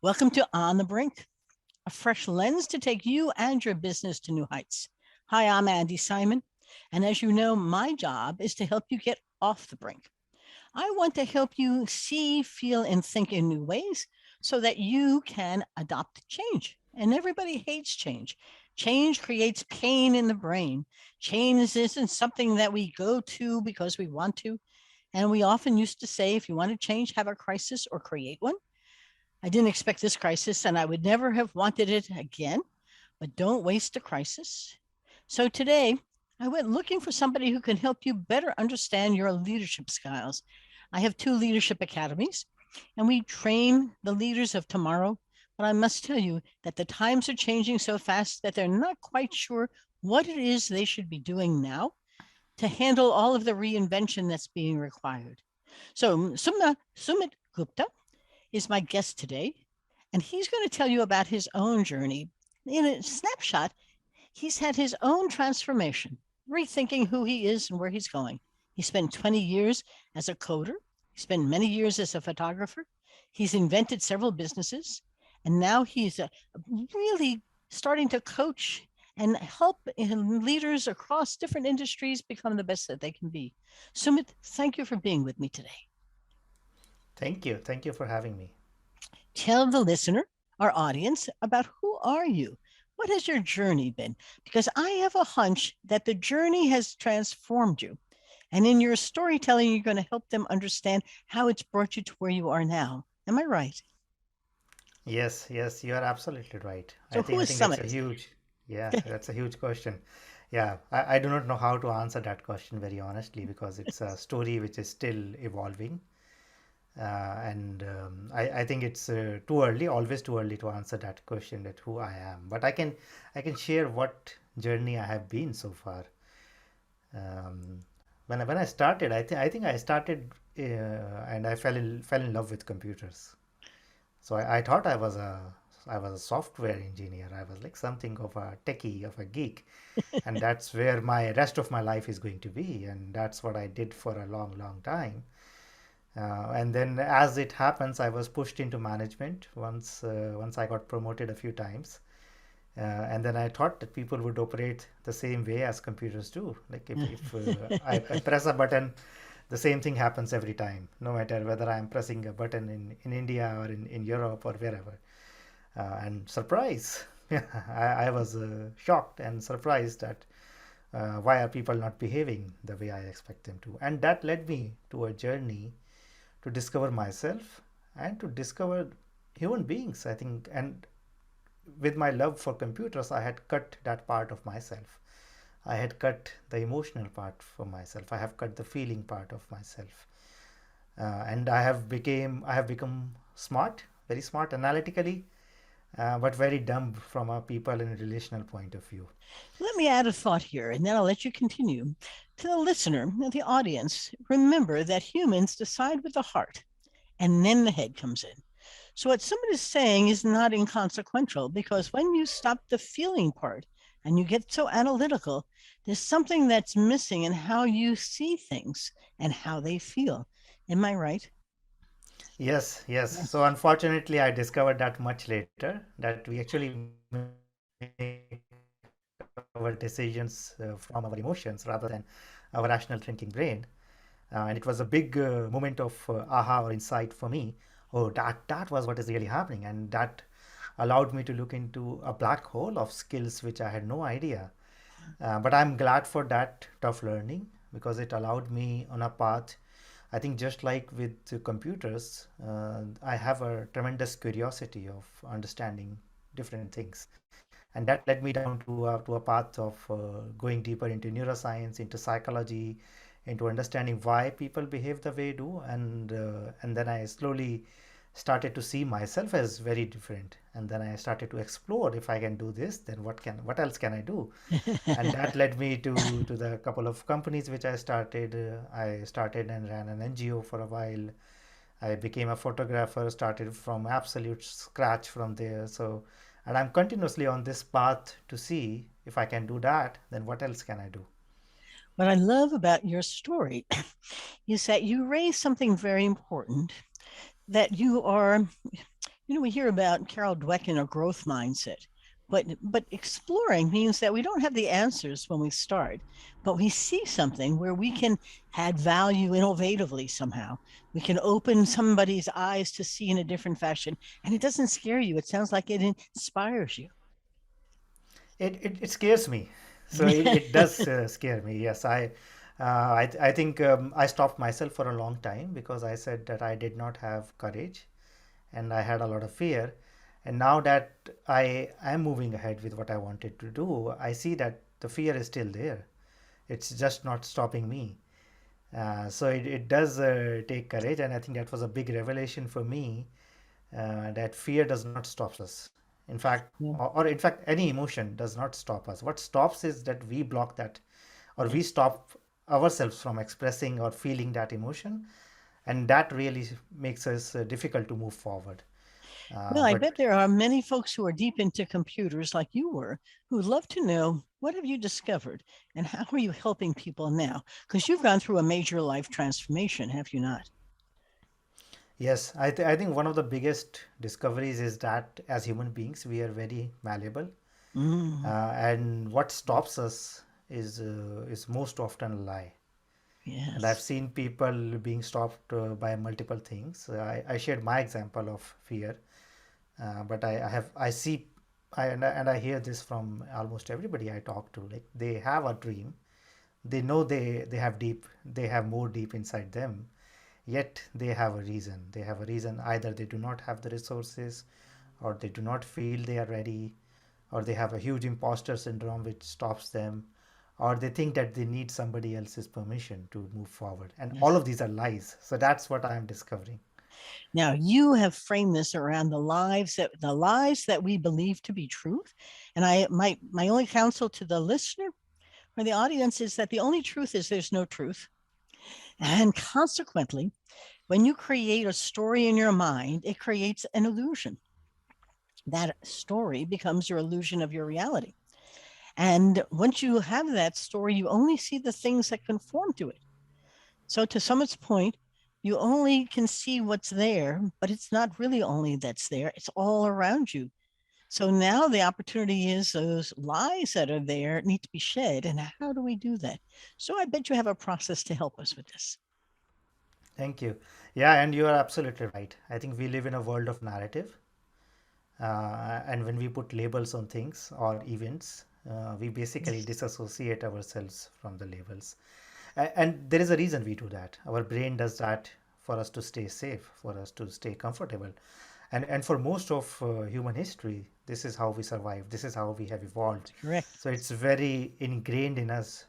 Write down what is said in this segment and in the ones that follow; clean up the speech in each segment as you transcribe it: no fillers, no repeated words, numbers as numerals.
Welcome to On the Brink, a fresh lens to take you and your business to new heights. Hi, I'm Andi Simon, and as you know, my job is to help you get off the brink. I want to help you see, feel, and think in new ways so that you can adopt change. And everybody hates change. Change creates pain in the brain. Change isn't something that we go to because we want to. And we often used to say, if you want to change, have a crisis or create one. I didn't expect this crisis and I would never have wanted it again, but don't waste a crisis. So today, I went looking for somebody who can help you better understand your leadership styles. I have two leadership academies, and we train the leaders of tomorrow. But I must tell you that the times are changing so fast that they're not quite sure what it is they should be doing now to handle all of the reinvention that's being required. So Sumit Gupta is my guest today, and he's going to tell you about his own journey. In a snapshot, he's had his own transformation, rethinking who he is and where he's going. He spent 20 years as a coder. He spent many years as a photographer. He's invented several businesses, and now he's really starting to coach and help leaders across different industries become the best that they can be. Sumit, thank you for being with me today. Thank you. Thank you for having me. Tell the listener, our audience, about who are you? What has your journey been? Because I have a hunch that the journey has transformed you. And in your storytelling, you're going to help them understand how it's brought you to where you are now. Am I right? Yes, yes, you are absolutely right. I So think who I is think that's a Summit? huge, yeah, that's a huge question. Yeah, I do not know how to answer that question very honestly because it's a story which is still evolving. And I think it's too early, always too early to answer that question that who I am. But I can share what journey I have been so far. When I started, I think I started and I fell in love with computers. So I thought I was a software engineer. I was like something of a techie, of a geek, and that's where my rest of my life is going to be. And that's what I did for a long, long time. And then, as it happens, I was pushed into management once I got promoted a few times. And then I thought that people would operate the same way as computers do. Like if I press a button, the same thing happens every time, no matter whether I'm pressing a button in India or in Europe or wherever. And surprise, I was shocked and surprised that why are people not behaving the way I expect them to. And that led me to a journey to discover myself and to discover human beings, I think. And with my love for computers, I had cut that part of myself. I had cut the emotional part for myself. I have cut the feeling part of myself. And I have become smart, very smart analytically, but very dumb from a people and relational point of view. Let me add a thought here, and then I'll let you continue. To the listener, the audience, remember that humans decide with the heart, and then the head comes in. So what somebody is saying is not inconsequential because when you stop the feeling part and you get so analytical, there's something that's missing in how you see things and how they feel. Am I right? Yes, yes. Yeah. So unfortunately, I discovered that much later that we actually make our decisions from our emotions rather than our rational thinking brain. And it was a big moment of aha or insight for me. Oh, that was what is really happening, and that allowed me to look into a black hole of skills which I had no idea. But I'm glad for that tough learning because it allowed me on a path. I think just like with computers, I have a tremendous curiosity of understanding different things, and that led me down to a path of going deeper into neuroscience, into psychology, into understanding why people behave the way they do, and then I slowly started to see myself as very different, and then I started to explore, if I can do this, then what else can I do. And that led me to the couple of companies which I started. I started and ran an NGO for a while. I became a photographer, started from absolute scratch from there. So, and I'm continuously on this path to see if I can do that, then what else can I do? What I love about your story is that you raise something very important, that We hear about Carol Dweck and a growth mindset, but exploring means that we don't have the answers when we start, but we see something where we can add value innovatively somehow. We can open somebody's eyes to see in a different fashion, and it doesn't scare you. It sounds like it inspires you. It scares me. So it does scare me. Yes, I think I stopped myself for a long time because I said that I did not have courage and I had a lot of fear. And now that I am moving ahead with what I wanted to do, I see that the fear is still there. It's just not stopping me. So it does take courage, and I think that was a big revelation for me, that fear does not stop us. In fact, Yeah. or in fact, any emotion does not stop us. What stops is that we block that, or Yeah. we stop ourselves from expressing or feeling that emotion, and that really makes us difficult to move forward. Well, I But bet there are many folks who are deep into computers like you were who would love to know what have you discovered and how are you helping people now? Because you've gone through a major life transformation, have you not? yes, I think one of the biggest discoveries is that as human beings, we are very malleable, Mm, and what stops us is most often a lie. And I've yes. seen people being stopped by multiple things. I shared my example of fear, but I see, and I hear this from almost everybody I talk to. Like they have a dream, they know they have more deep inside them, yet they have a reason. They have a reason, either they do not have the resources, or they do not feel they are ready, or they have a huge imposter syndrome which stops them, or they think that they need somebody else's permission to move forward. And all Yes. of these are lies. So that's what I am discovering. Now you have framed this around the lies that we believe to be truth. And my only counsel to the listener or the audience is that the only truth is there's no truth. And consequently, when you create a story in your mind, it creates an illusion. That story becomes your illusion of your reality. And once you have that story, you only see the things that conform to it. So, to Summit's point, you only can see what's there, but it's not really only that's there, it's all around you. So now the opportunity is those lies that are there need to be shed. And how do we do that? So I bet you have a process to help us with this. Thank you. Yeah, and you are absolutely right. I think we live in a world of narrative. And when we put labels on things or events, we basically disassociate ourselves from the labels. And there is a reason we do that. Our brain does that for us to stay safe, for us to stay comfortable. And for most of human history, this is how we survive, this is how we have evolved. Correct. So it's very ingrained in us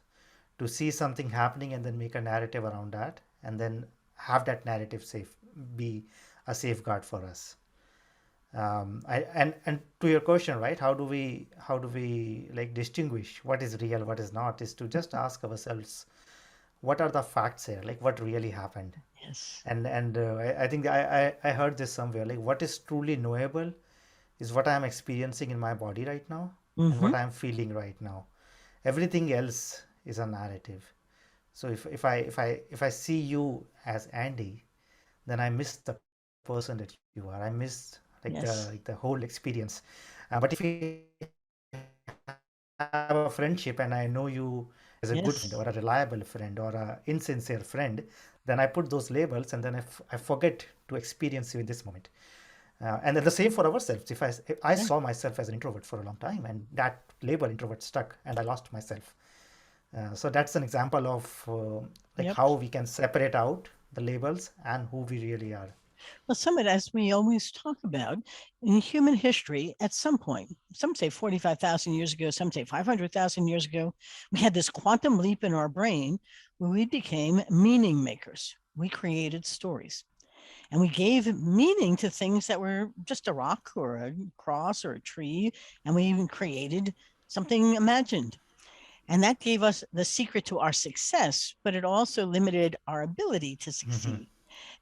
to see something happening and then make a narrative around that, and then have that narrative safe, be a safeguard for us. And to your question, right, how do we like distinguish what is real, what is not, is to just ask ourselves, what are the facts here, like what really happened. Yes. And I think I heard this somewhere, like what is truly knowable is what I am experiencing in my body right now and Mm-hmm. what I am feeling right now. Everything else is a narrative. So if I see you as Andy, then I miss the person that you are. I miss like the Yes. whole experience. But if we have a friendship and I know you as a good friend or a reliable friend or a Yes. insincere friend, then I put those labels and then I forget to experience you in this moment. And then the same for ourselves. If I saw myself as an introvert for a long time and that label introvert stuck and I lost myself. So that's an example of like Yep. how we can separate out the labels and who we really are. Well, Summit, as we always talk about, in human history, at some point, some say 45,000 years ago, some say 500,000 years ago, we had this quantum leap in our brain where we became meaning makers. We created stories and we gave meaning to things that were just a rock or a cross or a tree. And we even created something imagined. And that gave us the secret to our success, but it also limited our ability to succeed.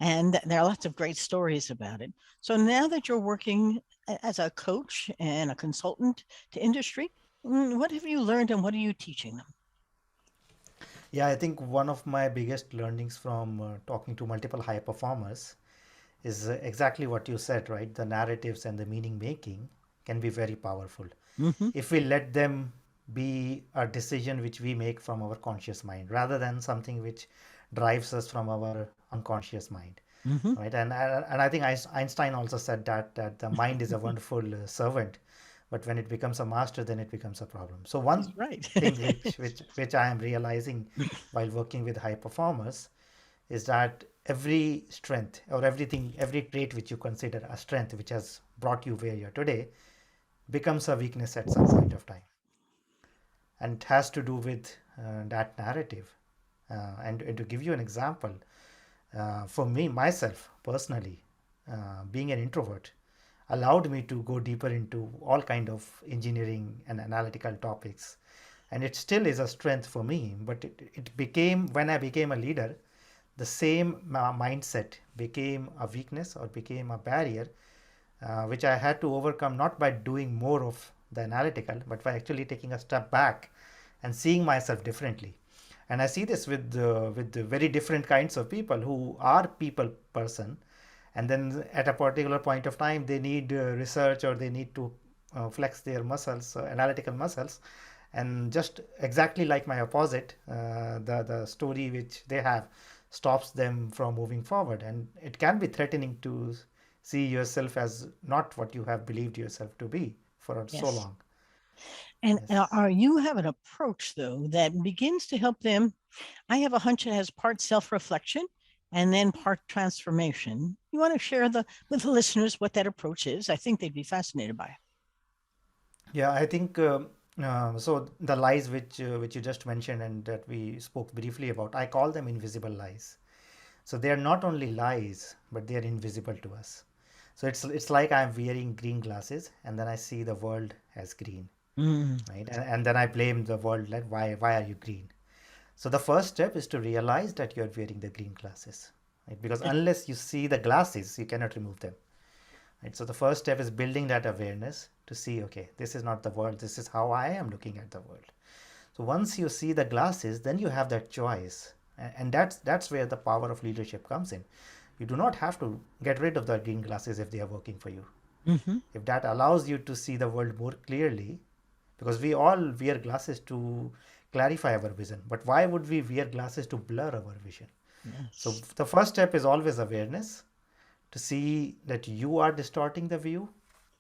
And there are lots of great stories about it. So now that you're working as a coach and a consultant to industry, what have you learned and what are you teaching them? Yeah, I think one of my biggest learnings from talking to multiple high performers is exactly what you said, right? The narratives and the meaning making can be very powerful Mm-hmm. if we let them be a decision which we make from our conscious mind rather than something which drives us from our unconscious mind, Mm-hmm. right? And I think Einstein also said that the mind is a wonderful servant, but when it becomes a master, then it becomes a problem. So He's one right. thing which I am realizing while working with high performers is that every strength or every trait which you consider a strength which has brought you where you're today becomes a weakness at some point of time, and it has to do with that narrative. And to give you an example, for me myself personally, being an introvert allowed me to go deeper into all kind of engineering and analytical topics, and it still is a strength for me. But it became, when I became a leader, the same mindset became a weakness or became a barrier, which I had to overcome not by doing more of the analytical, but by actually taking a step back and seeing myself differently. And I see this with the very different kinds of people who are people person, and then at a particular point of time they need research, or they need to flex their muscles, analytical muscles, and just exactly like my opposite, the story which they have stops them from moving forward, and it can be threatening to see yourself as not what you have believed yourself to be for so Yes. long. And Yes. are you have an approach though that begins to help them? I have a hunch it has part self-reflection and then part transformation. You want to share the with the listeners what that approach is? I think they'd be fascinated by Yeah, I think so. The lies which you just mentioned and that we spoke briefly about, I call them invisible lies. So they are not only lies, but they are invisible to us. So it's like I'm wearing green glasses, and then I see the world as green, it. Mm, right? And then I blame the world, like why are you green? So the first step is to realize that you're wearing the green glasses, right? Because unless you see the glasses, you cannot remove them, right? So the first step is building that awareness to see, okay, this is not the world, this is how I am looking at the world. So once you see the glasses, then you have that choice, and that's where the power of leadership comes in. You do not have to get rid of the green glasses if they are working for you. mm-hmm. If that allows you to see the world more clearly, because we all wear glasses to clarify our vision, but why would we wear glasses to blur our vision? So Yes. the first step is always awareness, to see that you are distorting the view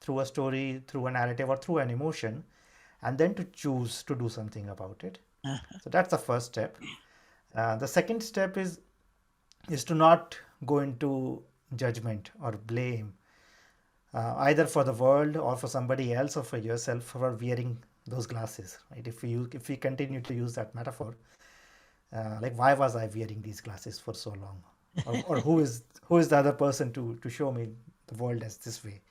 through a story, through a narrative, or through an emotion, and then to choose to do something about it. Uh, So that's the first step. The second step is to not go into judgment or blame, either for the world or for somebody else or for yourself for wearing those glasses. Right? If we continue to use that metaphor, like why was I wearing these glasses for so long, or who is the other person to show me the world as this way?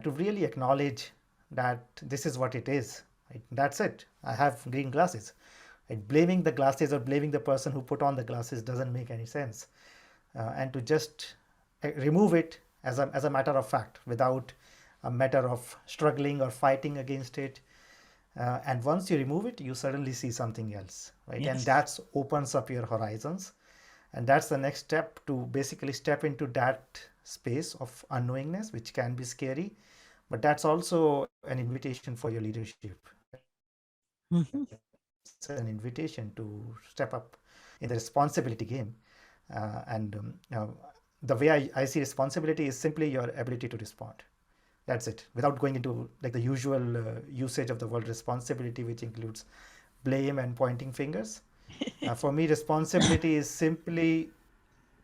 To really acknowledge that this is what it is. Right? That's it. I have green glasses. Right? Blaming the glasses or blaming the person who put on the glasses doesn't make any sense. And to just remove it as a matter of fact, without a matter of struggling or fighting against it. And once you remove it, you suddenly see something else, right? And yes. that opens up your horizons. And that's the next step, to basically step into that space of unknowingness, which can be scary, but that's also an invitation for your leadership. It's an invitation to step up in the responsibility game. And the way I see responsibility is simply your ability to respond. That's it, without going into like the usual usage of the word responsibility, which includes blame and pointing fingers. For me, responsibility is simply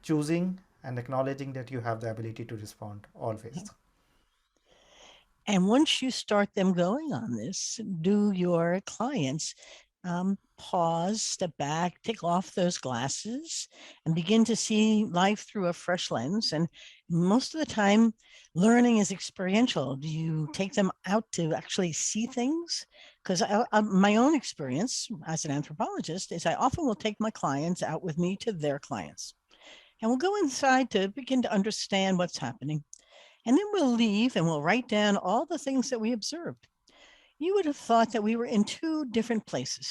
choosing and acknowledging that you have the ability to respond always. And once you start them going on this, do your clients pause, step back, take off those glasses, and begin to see life through a fresh lens? And most of the time, learning is experiential. Do you take them out to actually see things? Because my own experience as an anthropologist is I often will take my clients out with me to their clients. And we'll go inside to begin to understand what's happening. And then we'll leave and we'll write down all the things that we observed. You would have thought that we were in two different places.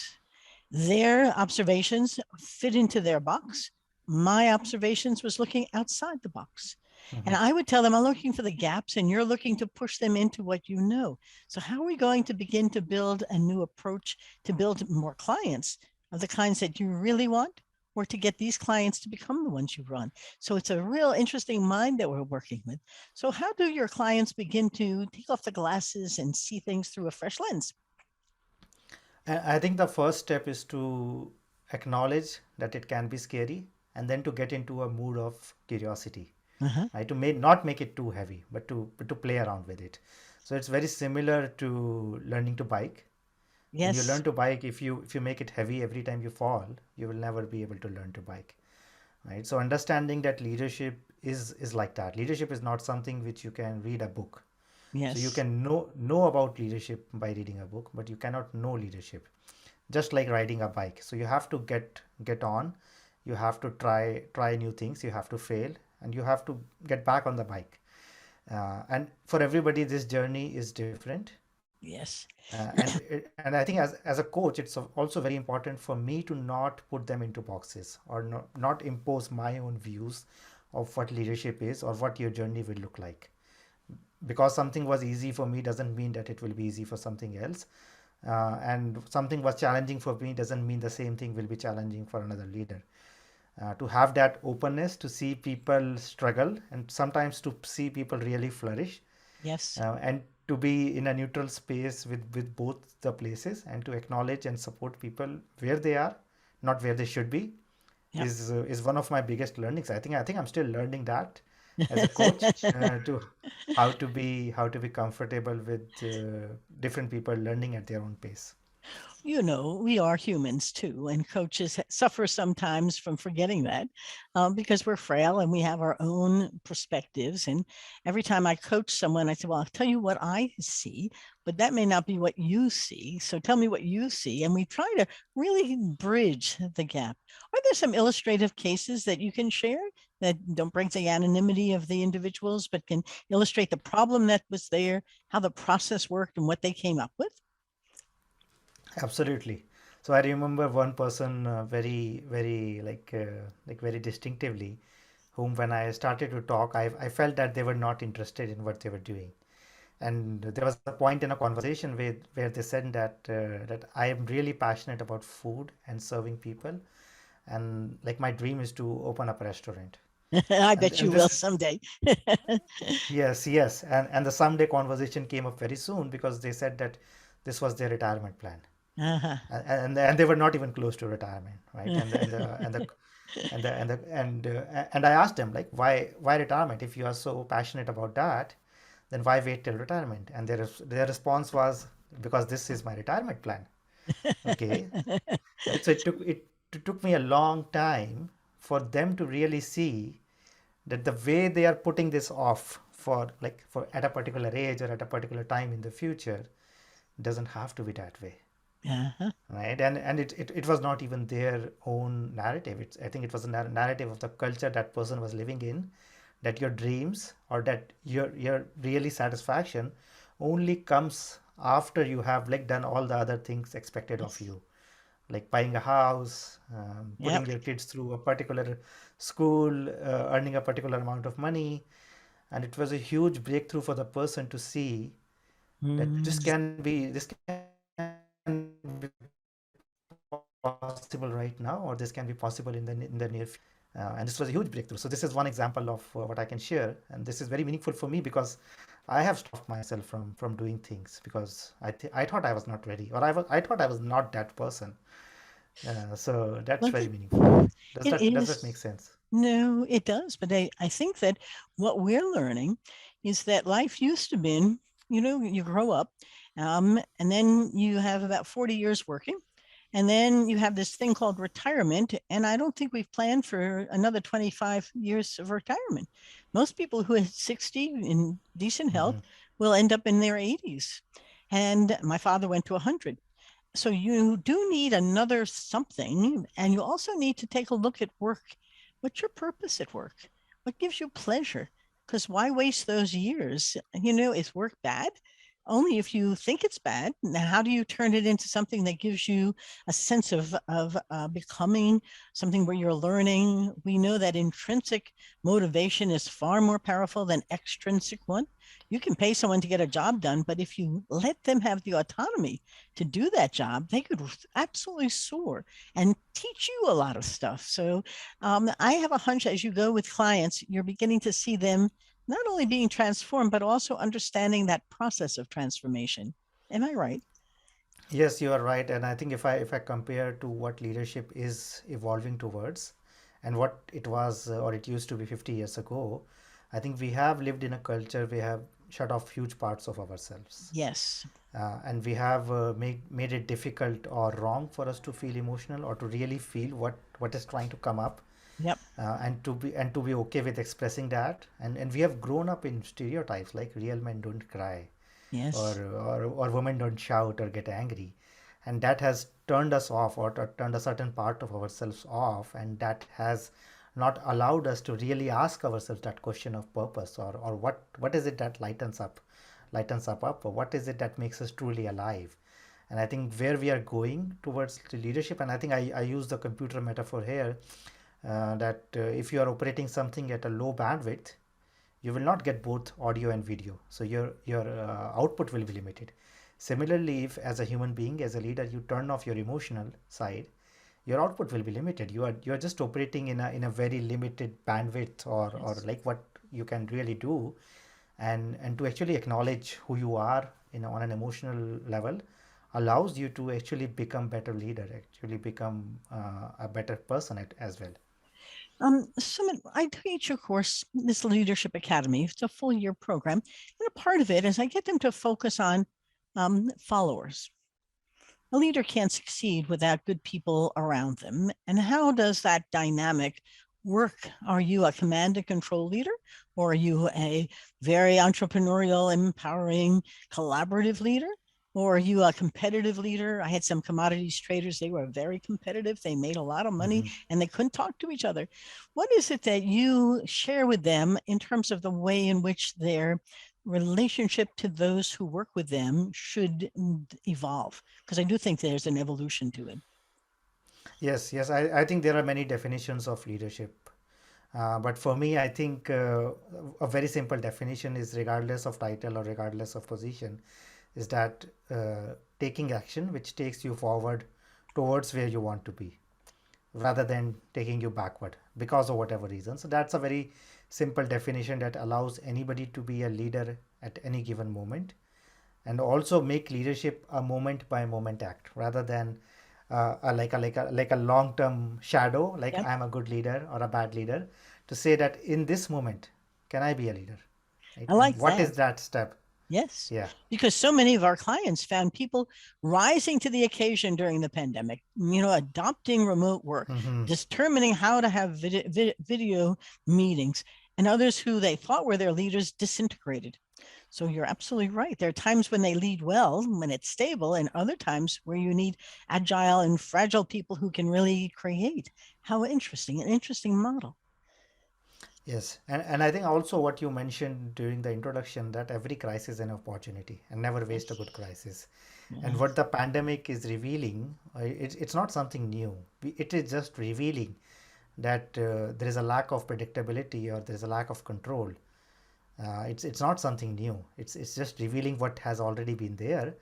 Their observations fit into their box. My observations was looking outside the box. And I would tell them, I'm looking for the gaps and you're looking to push them into what you know. So, how are we going to begin to build a new approach to build more clients of the kinds that you really want? Or to get these clients to become the ones you run. So it's a real interesting mind that we're working with. So, how do your clients begin to take off the glasses and see things through a fresh lens? I think the first step is to acknowledge that it can be scary and then to get into a mood of curiosity, Uh-huh. right? To not make it too heavy, but to play around with it. So it's very similar to learning to bike. When you Yes. learn to bike, if you make it heavy every time you fall, you will never be able to learn to bike, right? So understanding that leadership is like that. Leadership is not something which you can read a book. So you Yes. can know about leadership by reading a book, but you cannot know leadership. Just like riding a bike. So you have to get on, you have to try new things, you have to fail, and you have to get back on the bike. And for everybody, this journey is different. Yes. And I think as a coach, it's also very important for me to not put them into boxes or not impose my own views of what leadership is or what your journey will look like. Because something was easy for me doesn't mean that it will be easy for something else. And something was challenging for me doesn't mean the same thing will be challenging for another leader. To have that openness to see people struggle and sometimes to see people really flourish, Yes. and to be in a neutral space with both the places and to acknowledge and support people where they are, not where they should be, Yep. is one of my biggest learnings. I think I'm still learning that as a coach, to how to be comfortable with different people learning at their own pace. You know, we are humans too, and coaches suffer sometimes from forgetting that because we're frail and we have our own perspectives. And every time I coach someone, I say, well, I'll tell you what I see, but that may not be what you see. So tell me what you see. And we try to really bridge the gap. Are there some illustrative cases that you can share that don't break the anonymity of the individuals, but can illustrate the problem that was there, how the process worked, and what they came up with? Absolutely. So I remember one person very like very distinctively, whom when I started to talk, I felt that they were not interested in what they were doing. And there was a point in a conversation where they said that I am really passionate about food and serving people, and like my dream is to open up a restaurant. I And bet and you will this someday. yes, and the someday conversation came up very soon because they said that this was their retirement plan. Uh-huh. And they were not even close to retirement, right? And I asked them, like, why retirement? If you are so passionate about that, then why wait till retirement? And their response was, because this is my retirement plan. Okay, right? So it took me a long time for them to really see that the way they are putting this off for at a particular age or at a particular time in the future doesn't have to be that way, Uh-huh. right? And it was not even their own narrative. I think it was a narrative of the culture that person was living in, that your dreams or that your really satisfaction only comes after you have like done all the other things expected of Yes. you, like buying a house, putting Yep. your kids through a particular school, earning a particular amount of money. And it was a huge breakthrough for the person to see that Mm. this can be possible right now, or this can be possible in the near future. And this was a huge breakthrough. So this is one example of what I can share, and this is very meaningful for me because I have stopped myself from doing things because I thought I was not ready, or I thought I was not that person. So that's very meaningful. Well, Does that it make sense? is. No, it does. But I think that what we're learning is that life used to be, you grow up, and then you have about 40 years working. And then you have this thing called retirement. And I don't think we've planned for another 25 years of retirement. Most people who are 60 in decent health Hmm. will end up in their 80s. And my father went to 100. So you do need another something, and you also need to take a look at work. What's your purpose at work? What gives you pleasure? Because why waste those years? Is work bad? only if you think it's bad. Now, how do you turn it into something that gives you a sense of becoming something where you're learning? We know that intrinsic motivation is far more powerful than extrinsic one. You can pay someone to get a job done, but if you let them have the autonomy to do that job, they could absolutely soar and teach you a lot of stuff. So I have a hunch as you go with clients, you're beginning to see them not only being transformed, but also understanding that process of transformation. Am I right? Yes, you are right. And I think if I compare to what leadership is evolving towards and what it was or it used to be 50 years ago, I think we have lived in a culture, we have shut off huge parts of ourselves. Yes. And we have made it difficult or wrong for us to feel emotional or to really feel what is trying to come up, Yep. and to be okay with expressing that. And we have grown up in stereotypes like real men don't cry, or Yes. or women don't shout or get angry, and that has turned us off, or turned a certain part of ourselves off, and that has not allowed us to really ask ourselves that question of purpose, or what is it that lightens up, or what is it that makes us truly alive. And I think where we are going towards the leadership, and I think I use the computer metaphor here, that if you are operating something at a low bandwidth, you will not get both audio and video, so your output will be limited. Similarly, if as a human being, as a leader, you turn off your emotional side, your output will be limited. You are just operating in a very limited bandwidth, or Yes. like what you can really do. And to actually acknowledge who you are on an emotional level allows you to actually become better leader, actually become a better person as well. Sumit, I teach a course, this Leadership Academy. It's a full year program. And a part of it is I get them to focus on followers. A leader can't succeed without good people around them. And how does that dynamic work? Are you a command and control leader, or are you a very entrepreneurial, empowering, collaborative leader? Or are you a competitive leader? I had some commodities traders, they were very competitive. They made a lot of money Hmm. and they couldn't talk to each other. What is it that you share with them in terms of the way in which their relationship to those who work with them should evolve? Because I do think there's an evolution to it. Yes, yes, I think there are many definitions of leadership. But for me, I think a very simple definition is, regardless of title or regardless of position, is that taking action which takes you forward towards where you want to be, rather than taking you backward because of whatever reason. So that's a very simple definition that allows anybody to be a leader at any given moment, and also make leadership a moment by moment act, rather than like a long term shadow, like Yep. I'm a good leader or a bad leader. To say that in this moment, can I be a leader, right? I And like what is that. that step? Yes. Yeah. Because so many of our clients found people rising to the occasion during the pandemic, adopting remote work, Hmm. determining how to have video meetings, and others who they thought were their leaders disintegrated. So you're absolutely right. There are times when they lead well, when it's stable, and other times where you need agile and fragile people who can really create. How interesting, an interesting model. Yes, and I think also what you mentioned during the introduction, that every crisis is an opportunity and never waste a Yes. good crisis. And what Yes. the pandemic is revealing, it's not something new. It is just revealing that there is a lack of predictability, or there is a lack of control. It's not something new. It's just revealing what has already been there,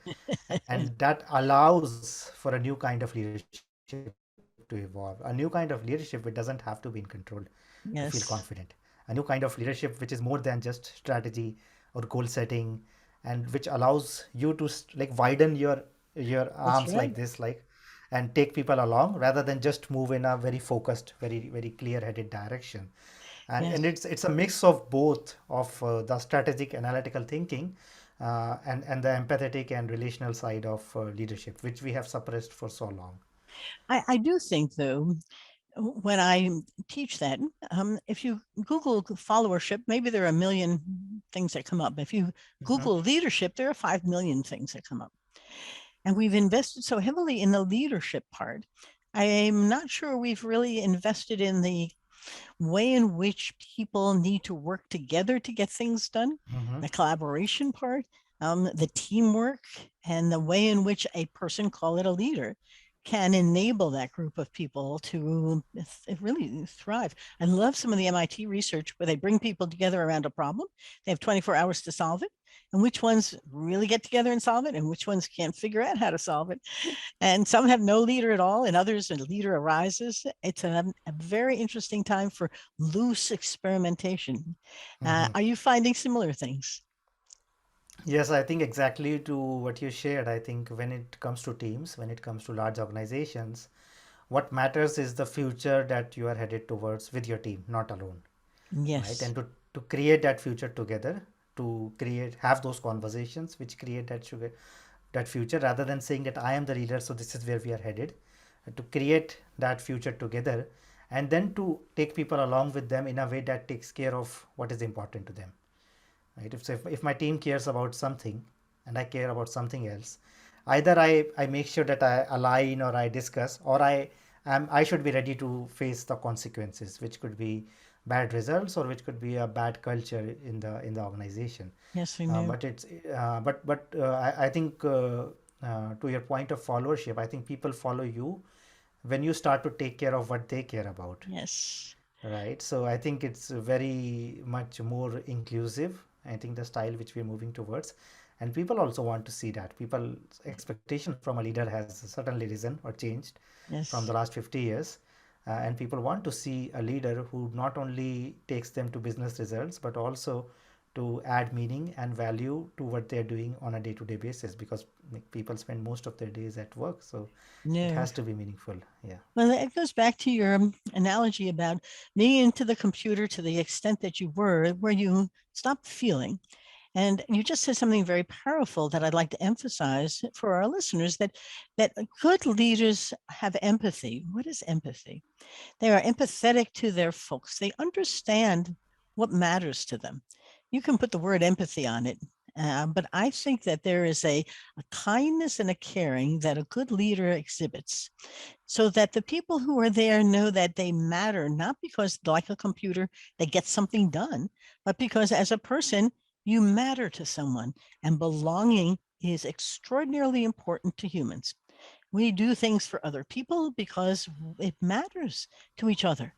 and that allows for a new kind of leadership to evolve. A new kind of leadership which doesn't have to be in control to feel confident. Yes. A new kind of leadership which is more than just strategy or goal setting, and which allows you to like widen your That's arms right. like this, like, and take people along, rather than just move in a very focused, very clear headed direction. And Yes. it's a mix of both of the strategic analytical thinking, and the empathetic and relational side of leadership, which we have suppressed for so long. I do think, though, when I teach that, if you Google followership, maybe there are a million things that come up. If you Mhm. Google leadership, there are 5 million things that come up. And we've invested so heavily in the leadership part. I'm not sure we've really invested in the way in which people need to work together to get things done, Mhm. the collaboration part. the teamwork and the way in which a person, call it a leader, can enable that group of people to really thrive. I love some of the MIT research where they bring people together around a problem. They have 24 hours to solve it, and which ones really get together and solve it, and which ones can't figure out how to solve it. And some have no leader at all, and others a leader arises. It's a very interesting time for loose experimentation. Are you finding similar things? Yes, I think exactly to what you shared. I think when it comes to teams, when it comes to large organizations, what matters is the future that you are headed towards with your team, not alone, right? Yes. And to create that future together, to create have those conversations which create that future, rather than saying that I am the leader, so this is where we are headed, to create that future together, and then to take people along with them in a way that takes care of what is important to them, right? If my team cares about something and I care about something else, either I make sure that I align or I discuss, or I should be ready to face the consequences, which could be bad results or which could be a bad culture in the organization. Yes, we knew. But it's but I think to your point of followership, I think people follow you when you start to take care of what they care about, Yes. right? So I think it's very much more inclusive. I think the style which we're moving towards, and people also want to see that. People's expectation from a leader has certainly risen or changed from the Yes. last 50 years. And people want to see a leader who not only takes them to business results, but also to add meaning and value to what they're doing on a day-to-day basis, because people spend most of their days at work, so it No. has to be meaningful. Yeah. Well, it goes back to your analogy about being into the computer to the extent that you were, where you stopped feeling. And you just said something very powerful that I'd like to emphasize for our listeners, that good leaders have empathy. What is empathy? They are empathetic to their folks. They understand what matters to them. You can put the word empathy on it, but I think that there is a kindness and a caring that a good leader exhibits, so that the people who are there know that they matter, not because, like a computer, they get something done, but because as a person, you matter to someone, and belonging is extraordinarily important to humans. We do things for other people because it matters to each other.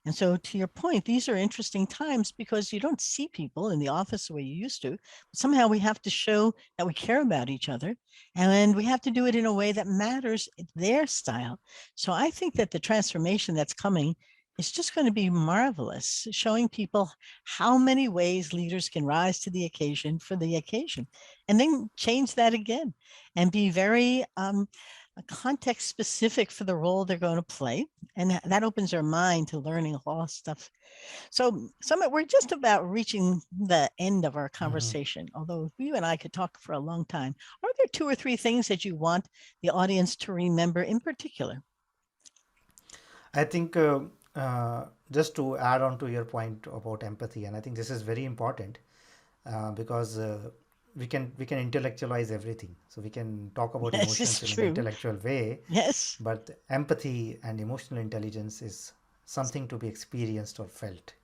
And so, to your point, these are interesting times because you don't see people in the office the way you used to. But somehow we have to show that we care about each other, and we have to do it in a way that matters their style. So, I think that the transformation that's coming is just going to be marvelous, showing people how many ways leaders can rise to the occasion for the occasion, and then change that again and be very context specific for the role they're going to play. And that opens their mind to learning a lot of stuff. So, Summit, we're just about reaching the end of our conversation, although you and I could talk for a long time. Are there two or three things that you want the audience to remember in particular? I think just to add on to your point about empathy, and I think this is very important because we can intellectualize everything. So we can talk about Yes, emotions it's in an true. intellectual way, Yes. but empathy and emotional intelligence is something to be experienced or felt,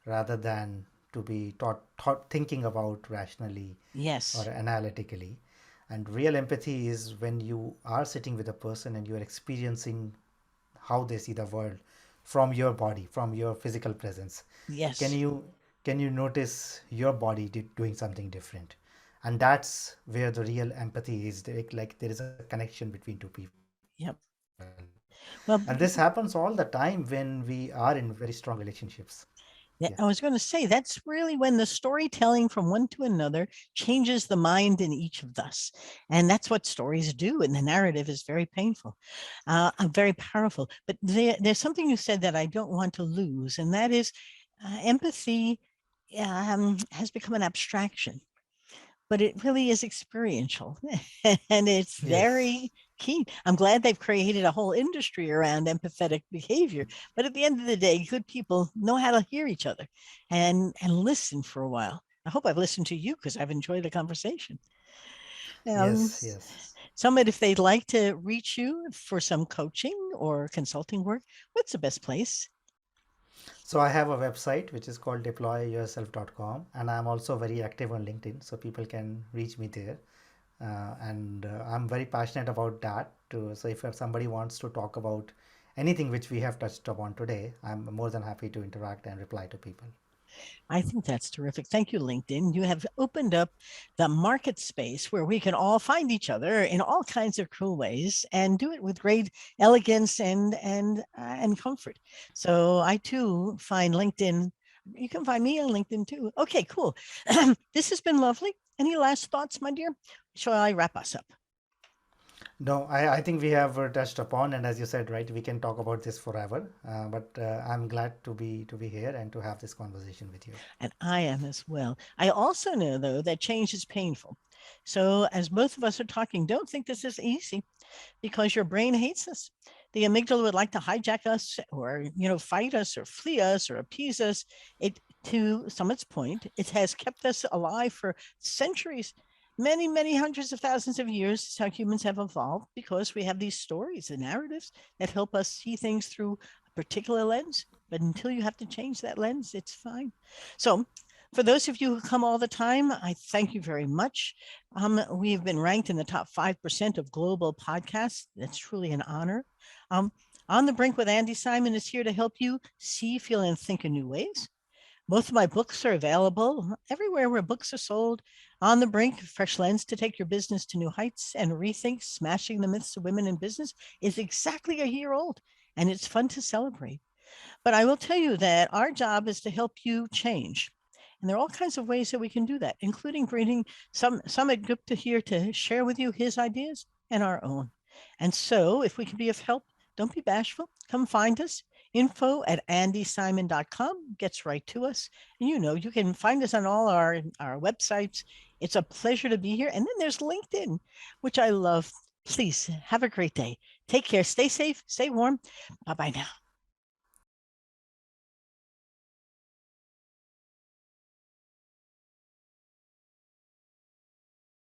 rather than to be taught thinking about rationally or Yes. analytically. And real empathy is when you are sitting with a person and you are experiencing how they see the world from your body, from your physical presence. Can Yes. you can you notice your body doing something different? And that's where the real empathy is. Like there is a connection between two people, Yep. and this happens all Well, the time when we are in very strong relationships. Yeah. yeah, I was going to say that's really when the storytelling from one to another changes the mind in each of us. And that's what stories do. And the narrative is very painful, very powerful. But there's something you said that I don't want to lose, and that is empathy has become an abstraction, but it really is experiential and it's Yes. very key. I'm glad they've created a whole industry around empathetic behavior. But at the end of the day, good people know how to hear each other and listen for a while. I hope I've listened to you because I've enjoyed the conversation. Um, Yes. Yes. Summit, if they'd like to reach you for some coaching or consulting work, what's the best place? So I have a website which is called deployyourself.com, and I'm also very active on LinkedIn, so people can reach me there. And I'm very passionate about that too. So if somebody wants to talk about anything which we have touched upon today, I'm more than happy to interact and reply to people. I think that's terrific. Thank you, LinkedIn. You have opened up the market space where we can all find each other in all kinds of cool ways and do it with great elegance and comfort. So I too find LinkedIn. You can find me on LinkedIn too. Okay, cool. This has been lovely. Any last thoughts, my dear? Shall I wrap us up? No, I think we have touched upon, and as you said, right, we can talk about this forever. But I'm glad to be here and to have this conversation with you. And I am as well. I also know, though, that change is painful. So, as both of us are talking, don't think this is easy because your brain hates us. The amygdala would like to hijack us or, fight us or flee us or appease us. It, to Summit's point, it has kept us alive for centuries. Many, many hundreds of thousands of years is how humans have evolved because we have these stories and narratives that help us see things through a particular lens. But until you have to change that lens, it's fine. So, for those of you who come all the time, I thank you very much. We have been ranked in the top 5% of global podcasts. That's truly an honor. Um, On the Brink with Andi Simon is here to help you see, feel, and think in new ways. Both of my books are available everywhere where books are sold. On the Brink, Fresh Lens to Take Your Business to New Heights, and Rethink Smashing the Myths of Women in Business is exactly a year old, and it's fun to celebrate. But I will tell you that our job is to help you change. And there are all kinds of ways that we can do that, including bringing Sumit Gupta here to share with you his ideas and our own. And so, if we can be of help, don't be bashful. Come find us. Info at andysimon.com gets right to us. And you can find us on all our websites. It's a pleasure to be here. And then there's LinkedIn, which I love. Please have a great day. Take care. Stay safe. Stay warm. Bye bye now.